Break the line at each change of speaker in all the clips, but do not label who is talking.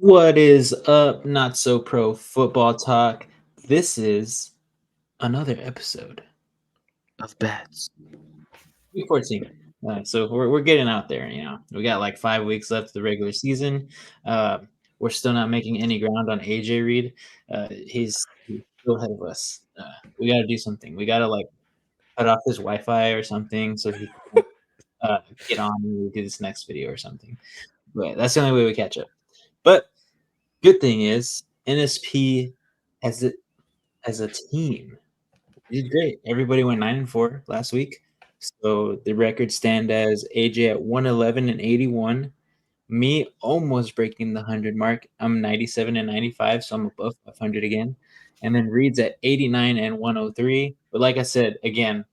What is up, Not So Pro Football Talk? This is another episode
Of bets.
week 14. So we're getting out there. We got like 5 weeks left of the regular season. Uh, we're still not making any ground on AJ Reed. He's still ahead of us. We got to do something. We got to like cut off his Wi-Fi or something so he can get on and do this next video or something. But that's the only way we catch up. But good thing is NSP as it as a team did great. Everybody went 9-4 last week. So the records stand as AJ at 111 and 81. Me almost breaking the 100 mark. I'm 97 and 95, so I'm above 500 again. And then Reed's at 89 and 103. But like I said, again,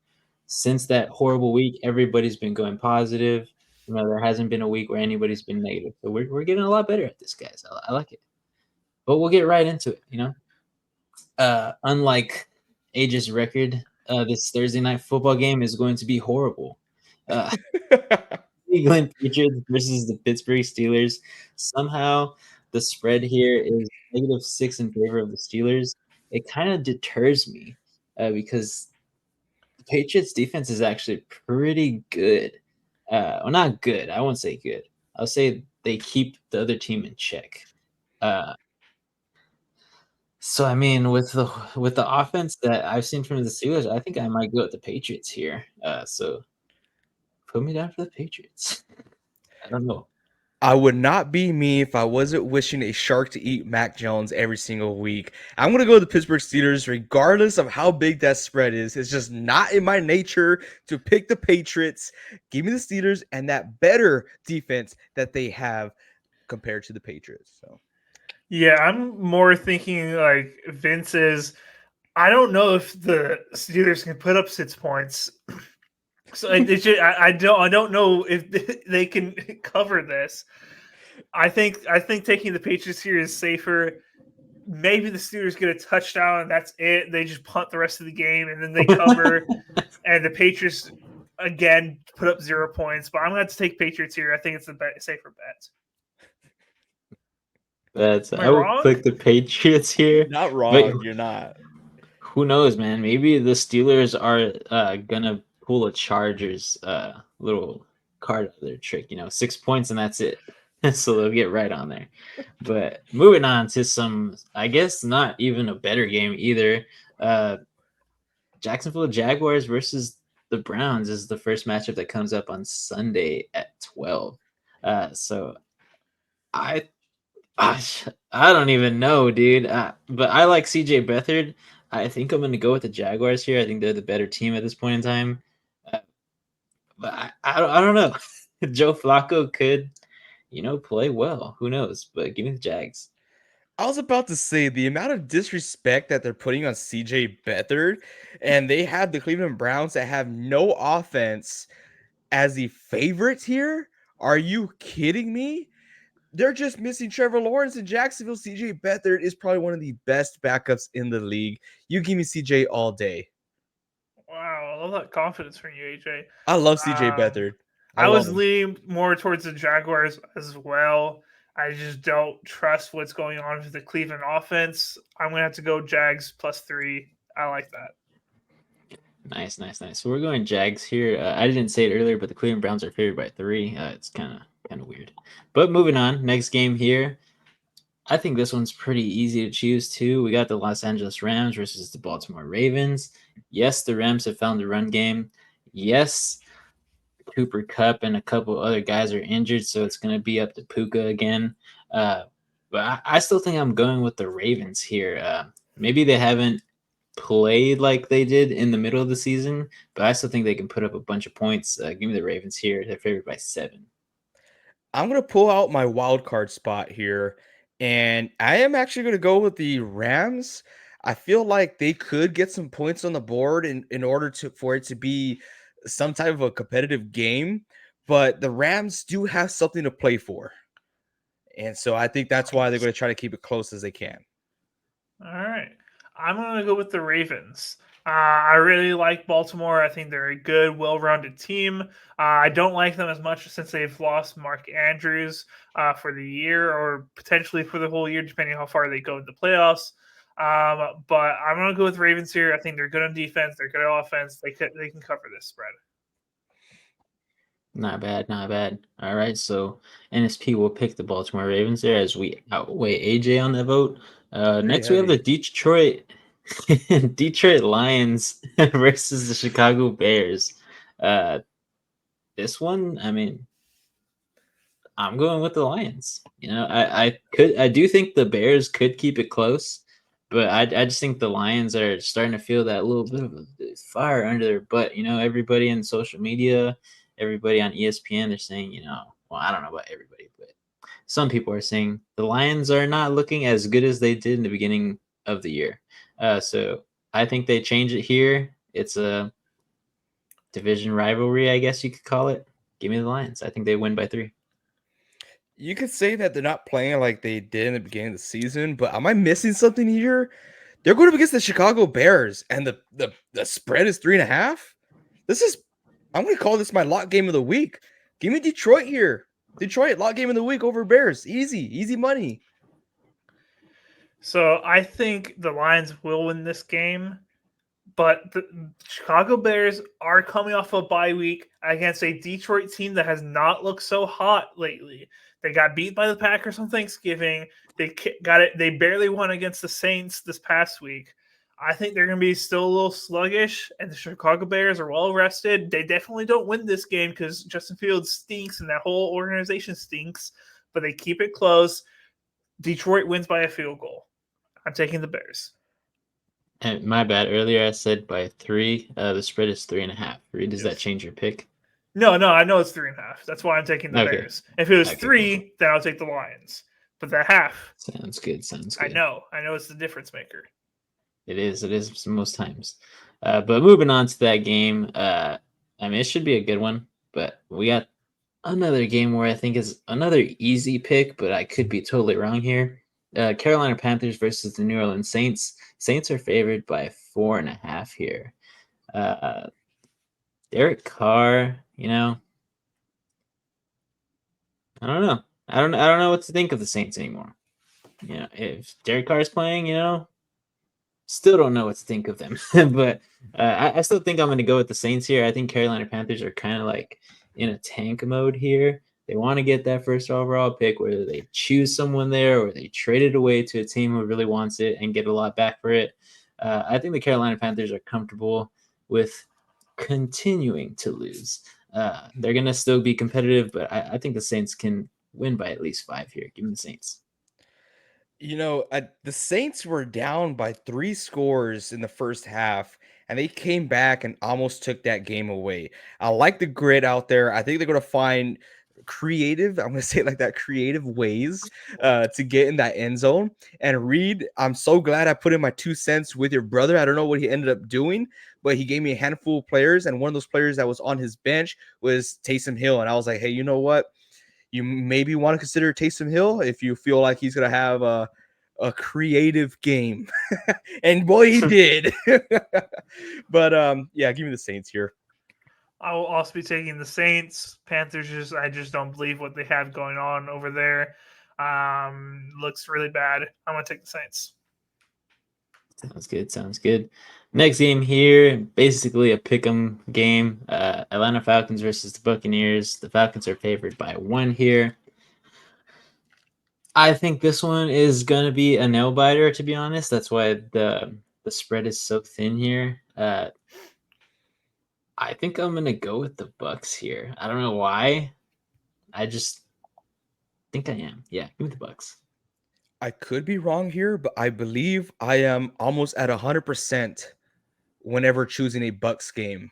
since that horrible week, everybody's been going positive. There hasn't been a week where anybody's been negative. So we're getting a lot better at this, guys. I like it. But we'll get right into it. Unlike Age's record, this Thursday night football game is going to be horrible. Uh, England Patriots versus the Pittsburgh Steelers. Somehow, the spread here is -6 in favor of the Steelers. It kind of deters me because the Patriots defense is actually pretty good. Well, not good. I won't say good. I'll say they keep the other team in check. Uh, So I mean, with the offense that I've seen from the Steelers, I think I might go with the Patriots here. So put me down for the Patriots. I don't know.
I would not be me if I wasn't wishing a shark to eat Mac Jones every single week. I'm going to go with the Pittsburgh Steelers regardless of how big that spread is. It's just not in my nature to pick the Patriots. Give me the Steelers and that better defense that they have compared to the Patriots. So
Yeah, I'm more thinking like Vince's. I don't know if the Steelers can put up 6 points. So I don't know if they can cover this. I think taking the Patriots here is safer. Maybe the Steelers get a touchdown and that's it. They just punt the rest of the game and then they cover, and the Patriots again put up 0 points. But I'm going to take Patriots here. I think it's the safer bet. Am I
I would
wrong?
pick the Patriots here,
not
but
wrong. You're not.
who knows, man? Maybe the Steelers are gonna pull a Chargers little card out of their trick. 6 points and that's it. So they'll get right on there. But moving on to some, I guess, not even a better game either. Uh, Jacksonville Jaguars versus the Browns is the first matchup that comes up on Sunday at 12. So I, I I don't even know, dude. But I like CJ Beathard. I think I'm going to go with the Jaguars here. I think they're the better team at this point in time. Uh, but I don't know. Joe Flacco could, play well. Who knows? But give me the Jags.
I was about to say the amount of disrespect that they're putting on CJ Beathard, and they have the Cleveland Browns that have no offense as the favorites here. Are you kidding me? They're just missing Trevor Lawrence in Jacksonville. CJ Beathard is probably one of the best backups in the league. You give me CJ all day.
Wow, I love that confidence from you, AJ.
I love CJ
Um,
Beathard. I
I
love
was
him.
leaning more towards the Jaguars as well. I just don't trust what's going on with the Cleveland offense. I'm gonna have to go Jags +3. I like that.
Nice, nice, nice. So we're going Jags here. I didn't say it earlier, but the Cleveland Browns are favored by 3. It's kind of weird. But moving on, next game here. I think this one's pretty easy to choose too. We got the Los Angeles Rams versus the Baltimore Ravens. Yes, the Rams have found the run game. Yes, Cooper Cup and a couple other guys are injured, so it's going to be up to Puka again. Uh, but I still think I'm going with the Ravens here. Maybe they haven't played like they did in the middle of the season, but I still think they can put up a bunch of points. Give me the Ravens here. They're favored by 7.
I'm going to pull out my wild card spot here, and I am actually going to go with the Rams. I feel like they could get some points on the board in order for it to be some type of a competitive game, but the Rams do have something to play for. And so I think that's why they're going to try to keep it close as they can.
All right, I'm gonna go with the Ravens. I really like Baltimore. I think they're a good, well-rounded team. I don't like them as much since they've lost Mark Andrews for the year or potentially for the whole year, depending on how far they go in the playoffs. But I'm going to go with Ravens here. I think they're good on defense. They're good on offense. They can cover this spread.
Not bad, not bad. All right, so NSP will pick the Baltimore Ravens there as we outweigh AJ on that vote. Next, we have the Detroit Lions versus the Chicago Bears. This one, I mean, I'm going with the Lions. You know, I do think the Bears could keep it close, but I just think the Lions are starting to feel that little bit of a fire under their butt. You know, everybody in social media, everybody on ESPN, they're saying, you know, well, I don't know about everybody, but some people are saying the Lions are not looking as good as they did in the beginning of the year. So I think they change it here. It's a division rivalry, I guess you could call it. Give me the Lions. I think they win by 3.
You could say that they're not playing like they did in the beginning of the season, but am I missing something here? They're going up against the Chicago Bears, and the spread is 3.5. This is, I'm going to call this my lock game of the week. Give me Detroit here. Detroit lock game of the week over Bears. Easy money.
So I think the Lions will win this game, but the Chicago Bears are coming off a bye week against a Detroit team that has not looked so hot lately. They got beat by the Packers on Thanksgiving. They got it. They barely won against the Saints this past week. I think they're going to be still a little sluggish, and the Chicago Bears are well rested. They definitely don't win this game because Justin Fields stinks and that whole organization stinks, but they keep it close. Detroit wins by a field goal. I'm taking the Bears.
And my bad. Earlier I said by 3. The spread is 3.5. Reed, does that
Yes.
change your pick?
No, I know it's 3.5. That's why I'm taking the
Okay.
Bears. If it was
Okay,
3, then I'll take the Lions. But the half,
Sounds good. Sounds
I
good.
know it's the difference maker.
It is. It is most times. But moving on to that game, I mean, it should be a good one. But we got another game where I think is another easy pick, but I could be totally wrong here. Carolina Panthers versus the New Orleans Saints. Saints are favored by 4.5 here. Derek Carr, you know, I don't know. I don't know what to think of the Saints anymore. You know, if Derek Carr is playing, you know, still don't know what to think of them. But I still think I'm going to go with the Saints here. I think Carolina Panthers are kind of like in a tank mode here. They want to get that first overall pick, whether they choose someone there or they trade it away to a team who really wants it and get a lot back for it. I think the Carolina Panthers are comfortable with continuing to lose. They're going to still be competitive, but I think the Saints can win by at least 5 here. Give me the Saints.
You know, the Saints were down by 3 scores in the first half, and they came back and almost took that game away. I like the grit out there. I think they're going to find creative, I'm going to say it like that, creative ways to get in that end zone. And Reed, I'm so glad I put in my 2 cents with your brother. I don't know what he ended up doing, but he gave me a handful of players, and one of those players that was on his bench was Taysom Hill. And I was like, hey, you know what? You maybe want to consider Taysom Hill if you feel like he's going to have a creative game. And boy, he did. But yeah, give me the Saints here.
I will also be taking the Saints. Panthers, I just don't believe what they have going on over there. Looks really bad. I'm going to take the Saints.
Sounds good. Sounds good. Next game here, basically a pick'em game. Atlanta Falcons versus the Buccaneers. The Falcons are favored by 1 here. I think this one is gonna be a nail biter, to be honest. That's why the spread is so thin here. I think I'm gonna go with the Bucks here. I don't know why. I just think I am. Yeah, give me the Bucks.
I could be wrong here, but I believe I am almost at 100% whenever choosing a Bucks game.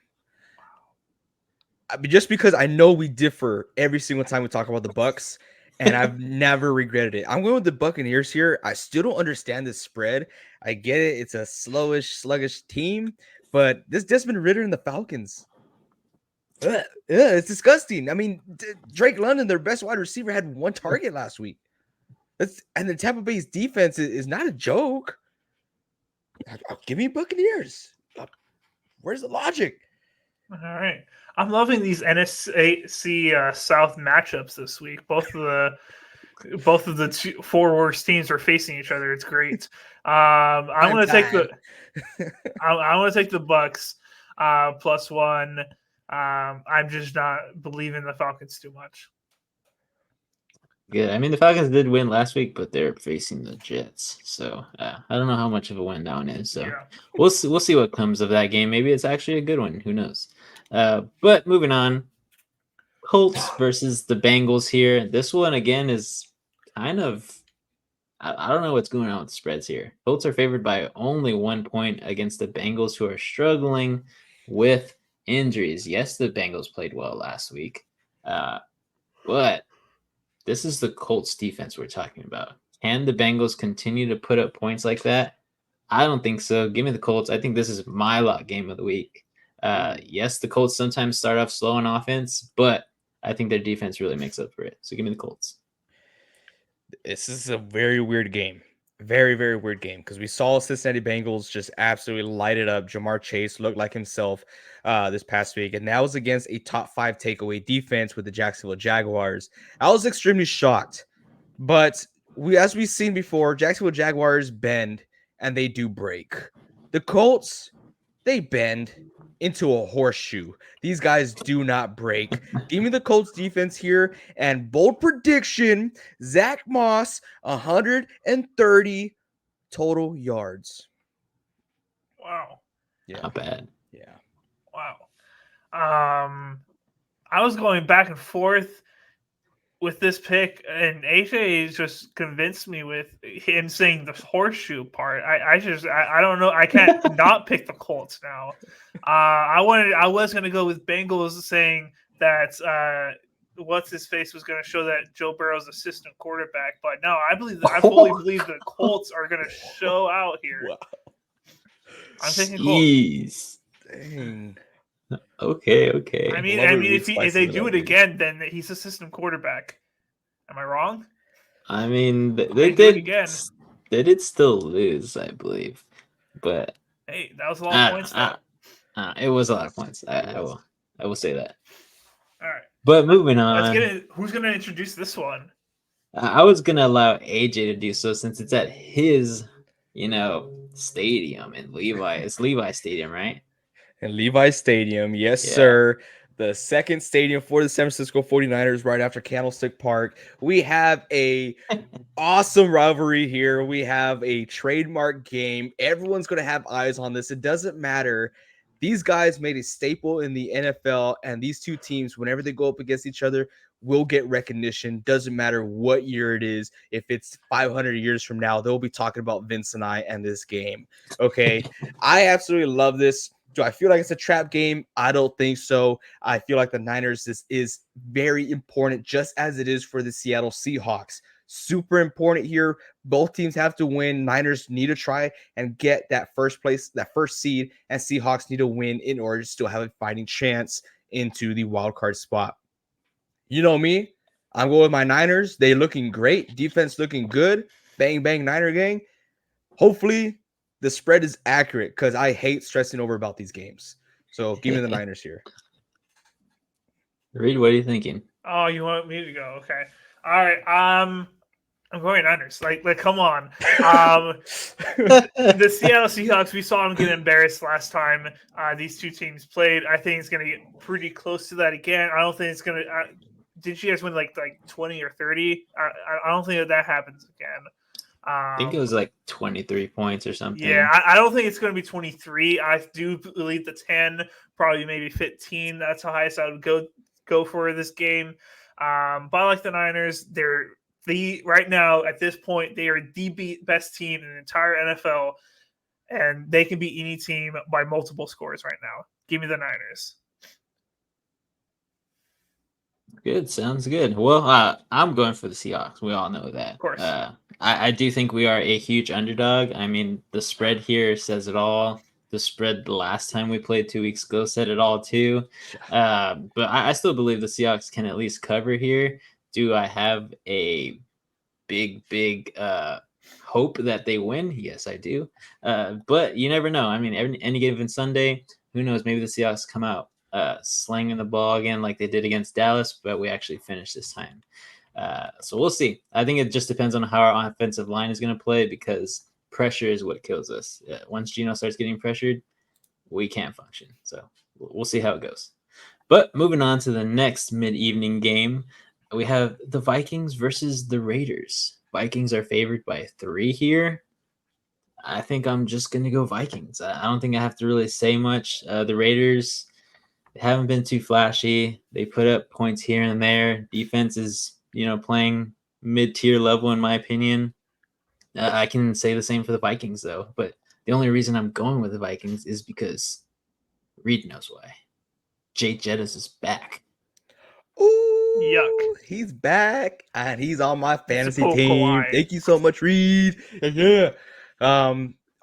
Just because I know we differ every single time we talk about the Bucks, and I've never regretted it. I'm going with the Buccaneers here. I still don't understand this spread. I get it; it's a sluggish team, but this Desmond Ritter and the Falcons, it's disgusting. I mean, Drake London, their best wide receiver, had 1 target last week. And the Tampa Bay's defense is not a joke. Give me Buccaneers. Where's the logic?
All right. I'm loving these NSC South matchups this week. Both of the four worst teams are facing each other. It's great. I'm going to take the I want to take the Bucks +1. I'm just not believing the Falcons too much.
Good. I mean, the Falcons did win last week, but they're facing the Jets, so I don't know how much of a win that one is. So
Yeah.
we'll see what comes of that game. Maybe it's actually a good one. Who knows? But moving on, Colts versus the Bengals here. This one again is kind of I don't know what's going on with the spreads here. Colts are favored by only 1 point against the Bengals, who are struggling with injuries. Yes, the Bengals played well last week, but this is the Colts defense we're talking about. Can the Bengals continue to put up points like that? I don't think so. Give me the Colts. I think this is my lock game of the week. Yes, the Colts sometimes start off slow on offense, but I think their defense really makes up for it. So give me the Colts.
This is a very weird game. Very, very weird game because we saw Cincinnati Bengals just absolutely light it up. Jamar Chase looked like himself this past week, and that was against a top 5 takeaway defense with the Jacksonville Jaguars. I was extremely shocked, but as we've seen before, Jacksonville Jaguars bend and they do break. The Colts, they bend into a horseshoe. These guys do not break. Give me the Colts defense here. And bold prediction, Zach Moss, 130 total yards.
Wow.
Yeah.
Not bad.
Yeah.
Wow. I was going back and forth with this pick, and AJ just convinced me with him saying the horseshoe part. I don't know. I can't not pick the Colts now. I was gonna go with Bengals saying that what's his face was gonna show that Joe Burrow's assistant quarterback, but no, I fully believe the Colts are gonna show out here.
Wow.
I'm thinking Colts.
Jeez.
Dang.
Okay.
I mean,
Love it when you
if
spice
they
it
do
up,
it
dude.
again, then he's assistant quarterback. Am I wrong?
I mean,
They
they
do it
did.
again.
They did still lose, I believe, but
Hey, that was a lot of points, though.
it was a lot of points.
It
I
was.
will say that.
All right.
But moving
Let's get
on,
in. Who's going to introduce this one?
I was gonna allow AJ to do so since it's at his, stadium in Levi. It's Levi Stadium, right?
And Levi Stadium, yes,
Yeah.
sir. The second stadium for the San Francisco 49ers right after Candlestick Park. We have a awesome rivalry here. We have a trademark game. Everyone's going to have eyes on this. It doesn't matter. These guys made a staple in the NFL, and these two teams, whenever they go up against each other, will get recognition. Doesn't matter what year it is. If it's 500 years from now, they'll be talking about Vince and I and this game. Okay. I absolutely love this. Do I feel like it's a trap game? I don't think so. I feel like the Niners is very important, just as it is for the Seattle Seahawks. Super important here. Both teams have to win. Niners need to try and get that first place, that first seed, and Seahawks need to win in order to still have a fighting chance into the wild card spot. You know me. I'm going with my Niners. They looking great. Defense looking good. Bang, bang, Niner gang. Hopefully the spread is accurate because I hate stressing over about these games. So give me the Niners here.
Reed, what are you thinking?
Oh, you want me to go? Okay. All right. I'm going Niners. Like, come on. The Seattle Seahawks, we saw them get embarrassed last time these two teams played. I think it's going to get pretty close to that again. I don't think it's going to. Did you guys win like 20 or 30? I don't think that happens again.
I think it was like 23 points or something.
Yeah, I don't think it's going to be 23. I do believe the 10, probably maybe 15. That's the highest I would go for this game. But I like the Niners. They're right now at this point they are the best team in the entire NFL, and they can beat any team by multiple scores right now. Give me the Niners.
Good, sounds good. Well, I'm going for the Seahawks. We all know that.
Of course.
I do think we are a huge underdog. I mean, the spread here says it all. The spread the last time we played 2 weeks ago said it all too. But I still believe the Seahawks can at least cover here. Do I have a big hope that they win? Yes, I do. But you never know. I mean, any given Sunday, who knows? Maybe the Seahawks come out slinging the ball again like they did against Dallas, but we actually finish this time. So we'll see. I think it just depends on how our offensive line is going to play because pressure is what kills us. Once Geno starts getting pressured, we can't function. So we'll see how it goes. But moving on to the next mid-evening game, we have the Vikings versus the Raiders. Vikings are favored by 3 here. I think I'm just going to go Vikings. I don't think I have to really say much. The Raiders haven't been too flashy. They put up points here and there. Defense is, playing mid-tier level in my opinion. I can say the same for the Vikings though, but the only reason I'm going with the Vikings is because Reed knows why. Jay Jettis is back.
Yuck.
Ooh, he's back and he's on my
To
fantasy
pull
team.
Kawhi.
Thank you so much, Reed. Yeah.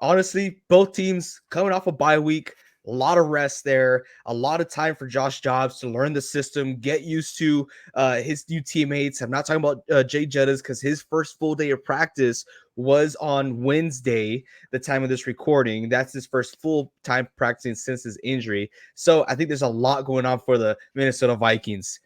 Honestly, both teams coming off a bye week, a lot of rest there, a lot of time for Josh Jobs to learn the system, get used to his new teammates. I'm not talking about Jay Jettas because his first full day of practice was on Wednesday, the time of this recording. That's his first full time practicing since his injury. So I think there's a lot going on for the Minnesota Vikings.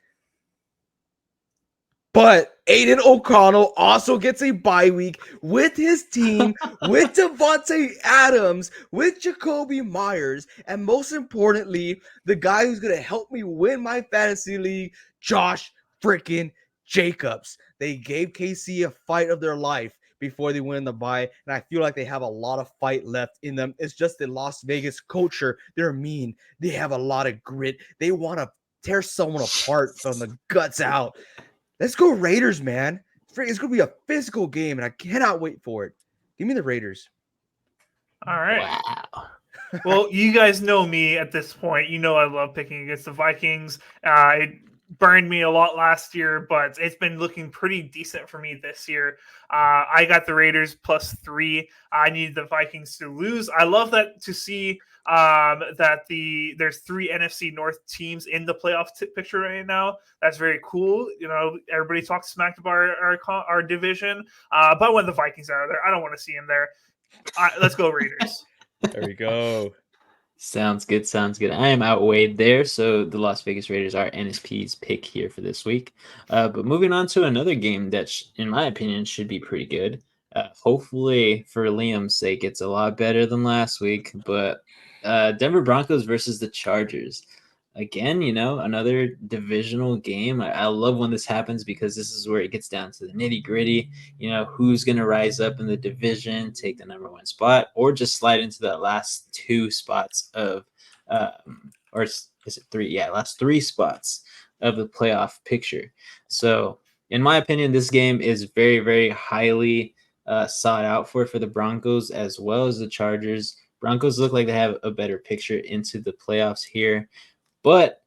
But Aiden O'Connell also gets a bye week with his team, with Devontae Adams, with Jacoby Myers, and most importantly, the guy who's going to help me win my fantasy league, Josh freaking Jacobs. They gave KC a fight of their life before they win the bye, and I feel like they have a lot of fight left in them. It's just the Las Vegas culture. They're mean. They have a lot of grit. They want to tear someone apart from the guts out. Let's go Raiders, man. It's going to be a physical game, and I cannot wait for it. Give me the Raiders.
All right.
Wow.
Well, you guys know me at this point. You know I love picking against the Vikings. It burned me a lot last year, but it's been looking pretty decent for me this year. I got the Raiders +3. I needed the Vikings to lose. I love that to see that there's 3 NFC North teams in the playoff picture right now. That's very cool. Everybody talks smack about our division, but when the Vikings are there, I don't want to see them there. Let's go Raiders.
There we go.
Sounds good. Sounds good. I am outweighed there, so the Las Vegas Raiders are NSP's pick here for this week. But moving on to another game that, in my opinion, should be pretty good. Hopefully, for Liam's sake, it's a lot better than last week. But Denver Broncos versus the Chargers. Again, another divisional game. I love when this happens because this is where it gets down to the nitty gritty. Who's going to rise up in the division, take the #1 spot, or just slide into the last 2 spots of, or is it 3? Yeah, last 3 spots of the playoff picture. So, in my opinion, this game is very, very highly sought out for the Broncos as well as the Chargers. Broncos look like they have a better picture into the playoffs here. But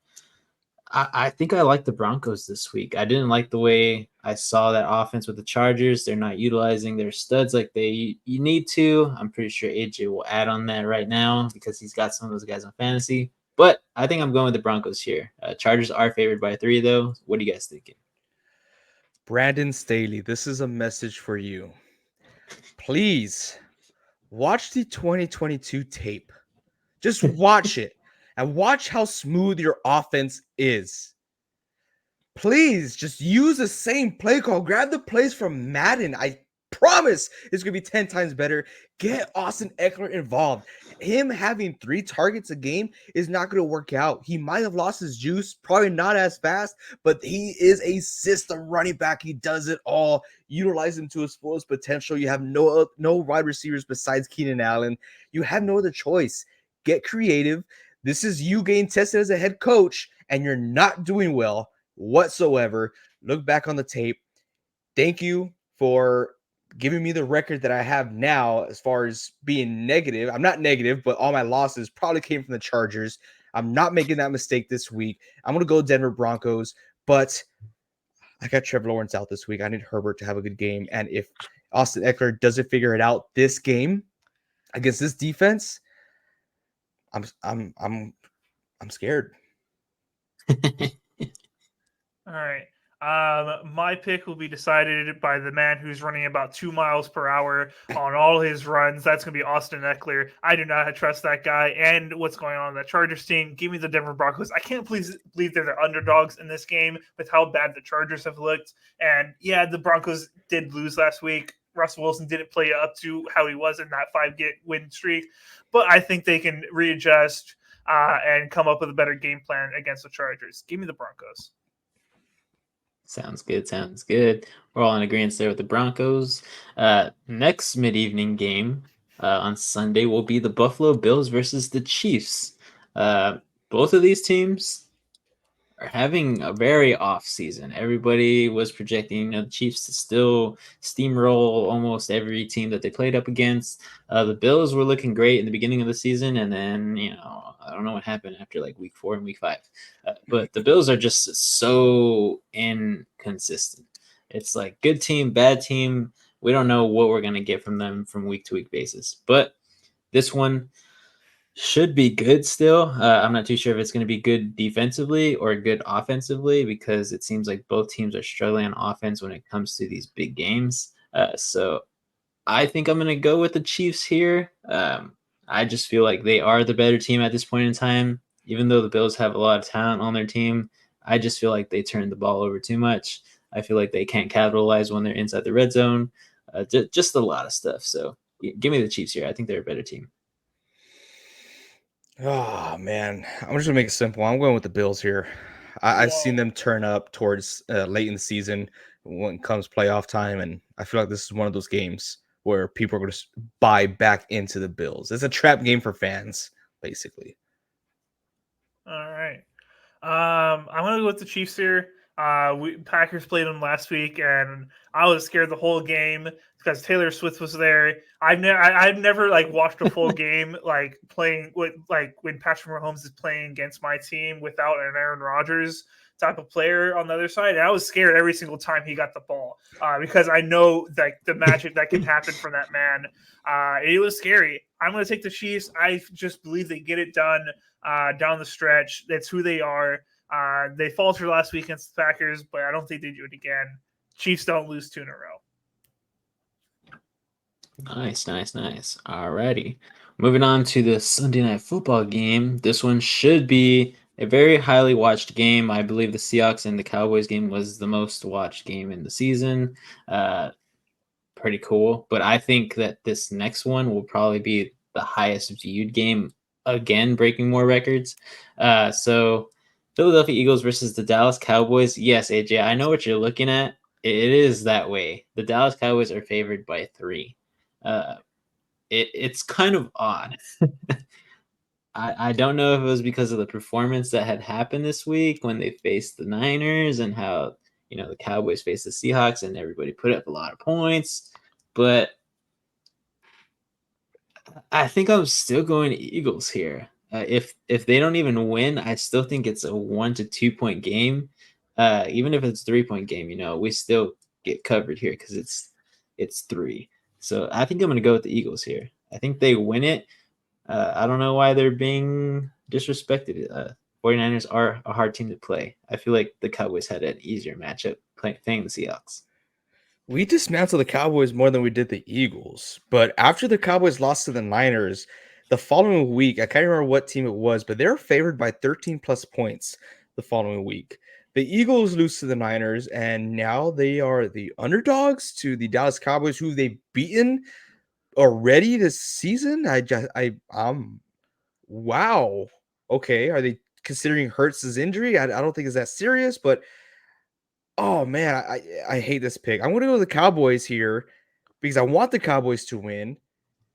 I think I like the Broncos this week. I didn't like the way I saw that offense with the Chargers. They're not utilizing their studs like you need to. I'm pretty sure AJ will add on that right now because he's got some of those guys on fantasy. But I think I'm going with the Broncos here. Chargers are favored by 3, though. What are you guys thinking?
Brandon Staley, this is a message for you. Please watch the 2022 tape. Just watch it and watch how smooth your offense is. Please just use the same play call. Grab the plays from Madden. I promise it's going to be 10 times better. Get Austin Eckler involved. Him having 3 targets a game is not going to work out. He might have lost his juice, probably not as fast, but he is a system running back. He does it all. Utilize him to his fullest potential. You have no wide receivers besides Keenan Allen. You have no other choice. Get creative. This is you getting tested as a head coach, and you're not doing well whatsoever. Look back on the tape. Thank you for giving me the record that I have now as far as being negative. I'm not negative, but all my losses probably came from the Chargers. I'm not making that mistake this week. I'm going to go Denver Broncos, but I got Trevor Lawrence out this week. I need Herbert to have a good game. And if Austin Eckler doesn't figure it out this game against this defense, I'm scared.
All right. My pick will be decided by the man who's running about 2 miles per hour on all his runs. That's going to be Austin Eckler. I do not trust that guy and what's going on that Chargers team. Give me the Denver Broncos. I can't believe they're the underdogs in this game with how bad the Chargers have looked. And yeah, the Broncos did lose last week. Russell Wilson didn't play up to how he was in that 5-win streak, but I think they can readjust and come up with a better game plan against the Chargers. Give me the Broncos.
Sounds good. Sounds good. We're all in agreement there with the Broncos. Next mid-evening game on Sunday will be the Buffalo Bills versus the Chiefs. Both of these teams are having a very off season. Everybody was projecting the Chiefs to still steamroll almost every team that they played up against. The Bills were looking great in the beginning of the season, and then I don't know what happened after like week 4 and week 5. But the Bills are just so inconsistent. It's like good team, bad team. We don't know what we're gonna get from them from week to week basis. But this one should be good still. I'm not too sure if it's going to be good defensively or good offensively because it seems like both teams are struggling on offense when it comes to these big games. So I think I'm going to go with the Chiefs here. I just feel like they are the better team at this point in time. Even though the Bills have a lot of talent on their team, I just feel like they turn the ball over too much. I feel like they can't capitalize when they're inside the red zone. Just a lot of stuff. So give me the Chiefs here. I think they're a better team.
Oh man, I'm just gonna make it simple. I'm going with the Bills here. I've seen them turn up towards late in the season when it comes playoff time, and I feel like this is one of those games where people are going to buy back into the Bills. It's a trap game for fans, basically.
All right. I'm gonna go with the Chiefs here. Packers played them last week, and I was scared the whole game because Taylor Swift was there. I've never like watched a full game like playing with like when Patrick Mahomes is playing against my team without an Aaron Rodgers type of player on the other side. And I was scared every single time he got the ball because I know like the magic that can happen from that man. It was scary. I'm gonna take the Chiefs. I just believe they get it done down the stretch. That's who they are. They faltered last week against the Packers, but I don't think they do it again. Chiefs don't lose 2 in a row.
Nice, nice, nice. Alrighty. Moving on to the Sunday night football game. This one should be a very highly watched game. I believe the Seahawks and the Cowboys game was the most watched game in the season. Uh, Pretty cool. But I think that this next one will probably be the highest viewed game again, breaking more records. So Philadelphia Eagles versus the Dallas Cowboys. Yes, AJ, I know what you're looking at. It is that way. The Dallas Cowboys are favored by 3. Uh, it's kind of odd. I don't know if it was because of the performance that had happened this week when they faced the Niners and how the Cowboys faced the Seahawks and everybody put up a lot of points, but I think I'm still going Eagles here. If they don't even win, I still think it's a 1 to 2 point game. Even if it's 3 point game, we still get covered here because it's 3. So I think I'm going to go with the Eagles here. I think they win it. I don't know why they're being disrespected. 49ers are a hard team to play. I feel like the Cowboys had an easier matchup playing the Seahawks.
We dismantled the Cowboys more than we did the Eagles. But after the Cowboys lost to the Niners, the following week, I can't remember what team it was, but they're favored by 13 plus points the following week. The Eagles lose to the Niners, and now they are the underdogs to the Dallas Cowboys, who they've beaten already this season. Wow. Okay, are they considering Hurts' injury? I don't think it's that serious, but oh man, I hate this pick. I'm gonna go with the Cowboys here because I want the Cowboys to win.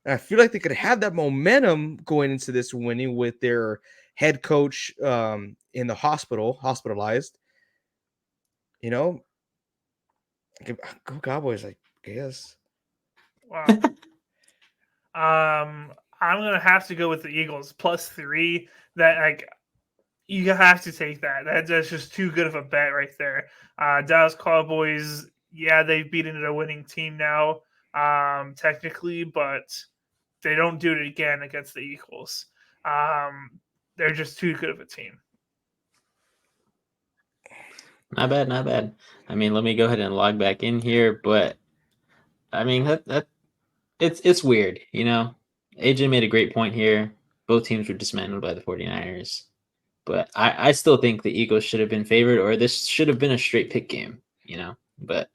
And I feel like they could have that momentum going into this winning with their head coach in the hospitalized. You know, go Cowboys, I guess.
Wow. I'm gonna have to go with the Eagles +3. That like you have to take that. That's just too good of a bet right there. Dallas Cowboys, yeah, they've beaten a winning team now, technically, but they don't do it again against the Eagles. They're just too good of a team.
Not bad, not bad. I mean, let me go ahead and log back in here, but I mean that it's weird, you know. AJ made a great point here. Both teams were dismantled by the 49ers. But I still think the Eagles should have been favored, or this should have been a straight pick game, you know. But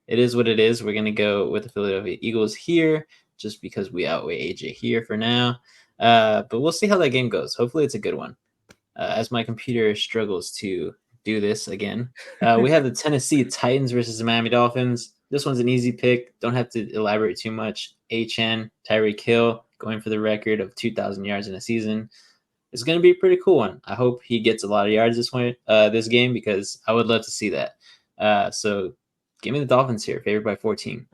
it is what it is. We're gonna go with the Philadelphia Eagles here, just because we outweigh AJ here for now. But we'll see how that game goes. Hopefully, it's a good one. As my computer struggles to do this again, we have the Tennessee Titans versus the Miami Dolphins. This one's an easy pick. Don't have to elaborate too much. HN, Tyreek Hill, going for the record of 2,000 yards in a season. It's going to be a pretty cool one. I hope he gets a lot of yards this game, because I would love to see that. So give me the Dolphins here, favored by 14.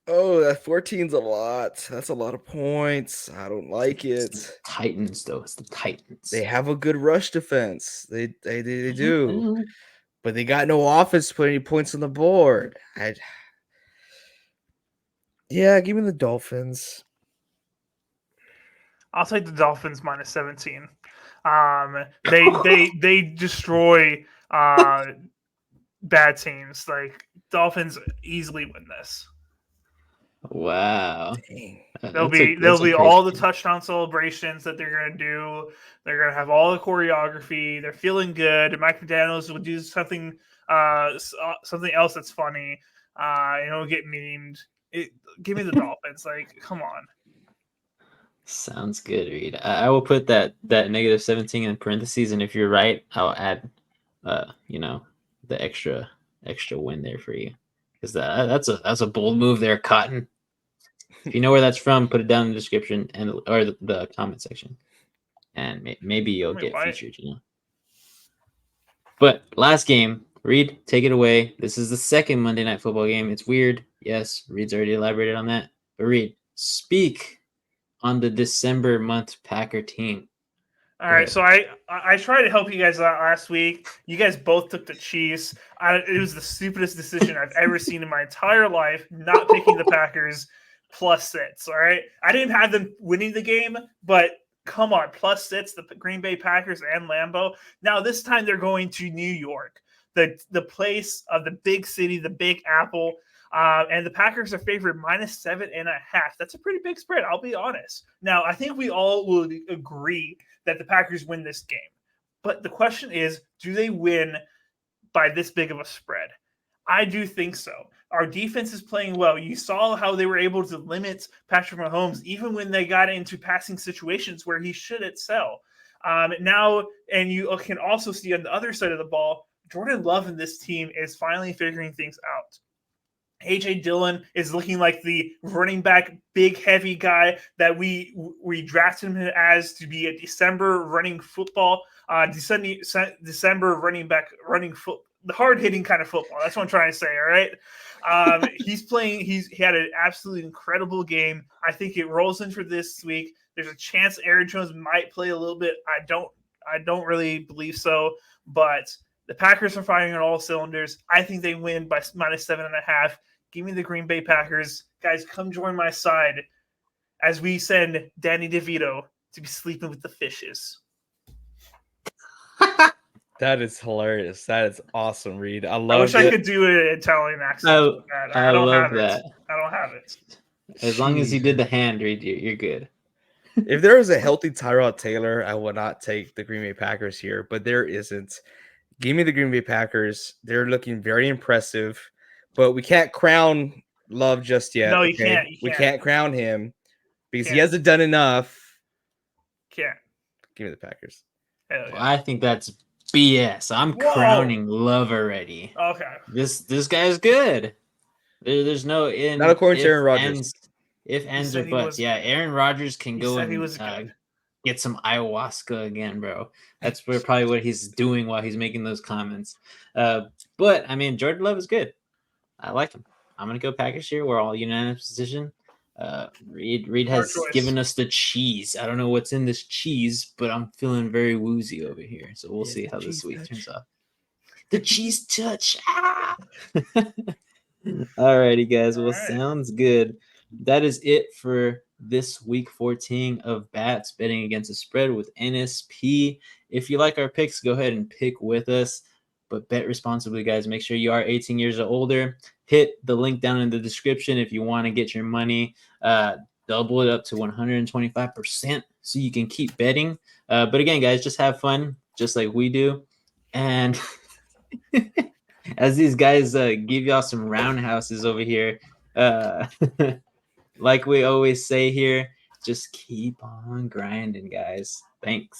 Oh, that 14's a lot. That's a lot of points. I don't like
It's
it.
the Titans, though. It's the Titans.
They have a good rush defense. They do. But they got no offense to put any points on the board. Yeah, give me the Dolphins.
I'll take the Dolphins -17. They destroy bad teams. Like, Dolphins easily win this.
Wow.
Dang.
There'll be all the touchdown celebrations that they're gonna do. They're gonna have all the choreography. They're feeling good. Mike McDaniels will do something else that's funny. Get memed. Give me the Dolphins. Like, come on.
Sounds good, Reed. I will put that -17 in parentheses, and if you're right, I'll add, the extra win there for you, because that's a bold move there, Cotton. If you know where that's from, put it down in the description or the comment section, and maybe you'll get featured. But last game, Reed, take it away. This is the second Monday Night Football game. It's weird. Yes, Reed's already elaborated on that. But Reed, speak on the December month Packer team.
All right, so I tried to help you guys out last week. You guys both took the Chiefs. It was the stupidest decision I've ever seen in my entire life, not picking the Packers +6. All right, I didn't have them winning the game, but come on, +6, the Green Bay Packers and Lambeau. Now this time they're going to New York, the place of the big city, the Big Apple. And the Packers are favored -7.5. That's a pretty big spread, I'll be honest. Now, I think we all will agree that the Packers win this game. But the question is, do they win by this big of a spread? I do think so. Our defense is playing well. You saw how they were able to limit Patrick Mahomes, even when they got into passing situations where he should excel. Now, and you can also see on the other side of the ball, Jordan Love and this team is finally figuring things out. A.J. Dillon is looking like the running back, big, heavy guy that we drafted him as to be a December running football, December running back, the hard-hitting kind of football. That's what I'm trying to say, all right? He's playing. He had an absolutely incredible game. I think it rolls in for this week. There's a chance Aaron Jones might play a little bit. I don't really believe so, but the Packers are firing on all cylinders. I think they win by -7.5. Give me the Green Bay Packers. Guys, come join my side as we send Danny DeVito to be sleeping with the fishes.
That is hilarious. That is awesome, Reed. I
wish I could do an Italian accent.
I don't have that.
I don't have it.
As long as you did the hand, Reed, you're good.
If there was a healthy Tyrod Taylor, I would not take the Green Bay Packers here, but there isn't. Give me the Green Bay Packers. They're looking very impressive. But we can't crown Love just yet.
No, you can't.
We can't crown him because he hasn't done enough.
Can't.
Give me the Packers.
Hell yeah.
Well, I think that's BS. I'm crowning Love already.
Okay.
This guy's good. There's no in.
Not according to Aaron Rodgers.
If ends or buts. Yeah, Aaron Rodgers can go and get some ayahuasca again, bro. That's probably what he's doing while he's making those comments. But I mean, Jordan Love is good. I like him. I'm gonna go Packers here. We're all unanimous decision. Reed has given us the cheese. I don't know what's in this cheese, but I'm feeling very woozy over here. So we'll see how this week turns out. The cheese touch. Ah! Alrighty, guys. Well, sounds good. That is it for this week 14 of Bats betting against the spread with NSP. If you like our picks, go ahead and pick with us. but bet responsibly, guys. Make sure you are 18 years or older. Hit the link down in the description if you want to get your money double it up to 125% so you can keep betting. But again, guys, just have fun, just like we do. And as these guys give y'all some roundhouses over here, like we always say here, just keep on grinding, guys. Thanks.